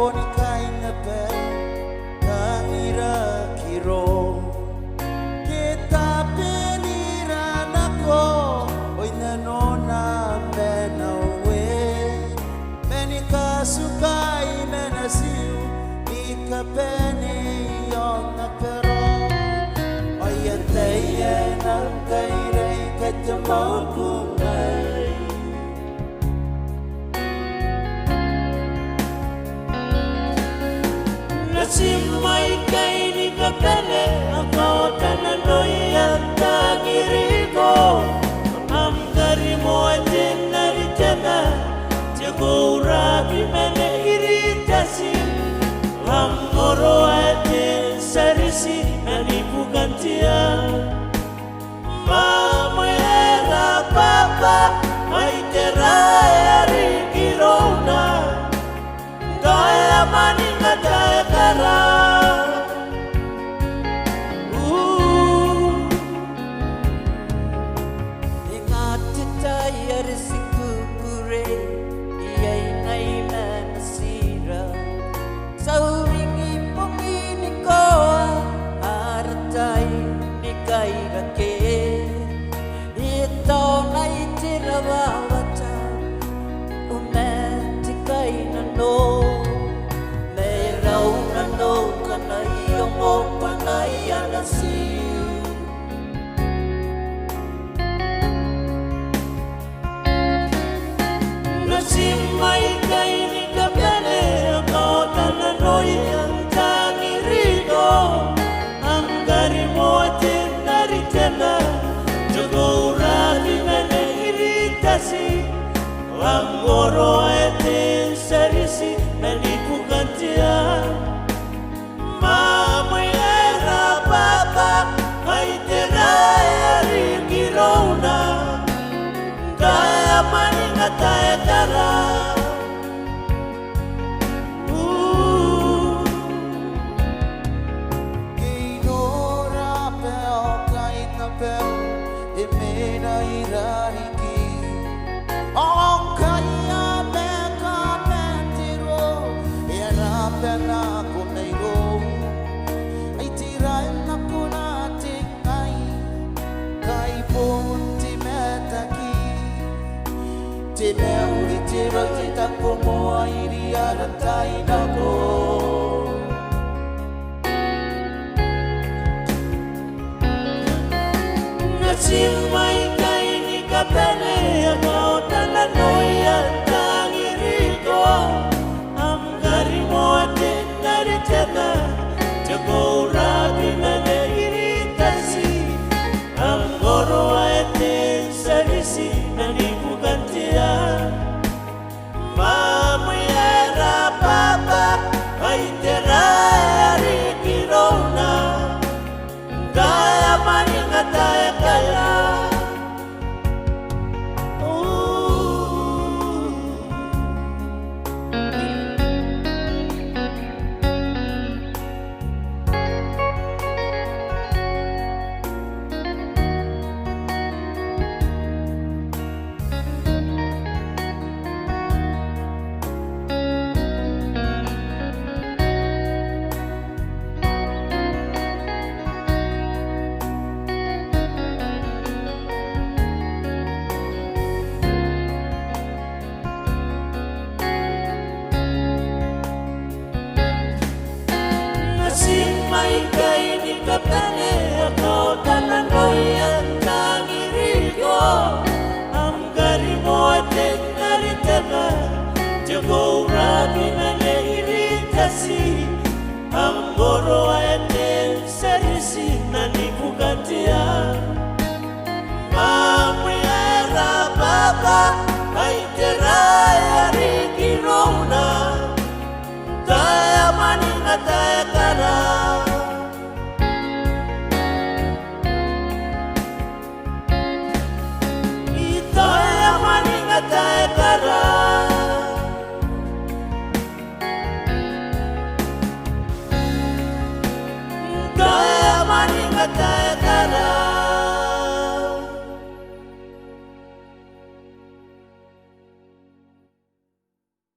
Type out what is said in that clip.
poni kaina pe kangira kiro kita penira nako oina nona mena we menika sukai menasiu ika peni yona pero oya teya nang kairei kacamau kungai Simai kay ni kapele ako tananoy at tagirigo am kari mo atin naritana tiago rabi mene iritasi am oro atin sarisi nanipugantia mamuera papa may terayari kirona Gaya maninga daya kara Ingat titaya resiku kure Iyay na'y manasira Sa huringi pumini ko Aratay ni kay rake Ito na'y tirawawata Umeti kay nano Simay kay ni kapele ako tananoy ang tangirigo ang gari mo atin naritena jogo rabi mene iritasi ang oro atin sarisi nanipugantia mamuera papa ay terayari kirona kaya maningatay kara Inora peo kahit na peo imena irariki Ang kaya meka mentiro Iarapan ako na iyo Ay tirayan ako nating ay Kay punti metaki Tineuli tiro titakbo mo ay iriarantay na ko Simay kay ni kapele ako tananoy at tangirigo ang gari mo atin naritena tiago rabi mene iritasi ang oro atin sarisi nanipugantia mamuera papa ay terayari kirona Gaya maningatay kaya Simay kay ni kapele ako tananoy at tangirigo ang gari mo atin naritena tiago rabi mene iritasi ang oro atin sarisi nanipugantia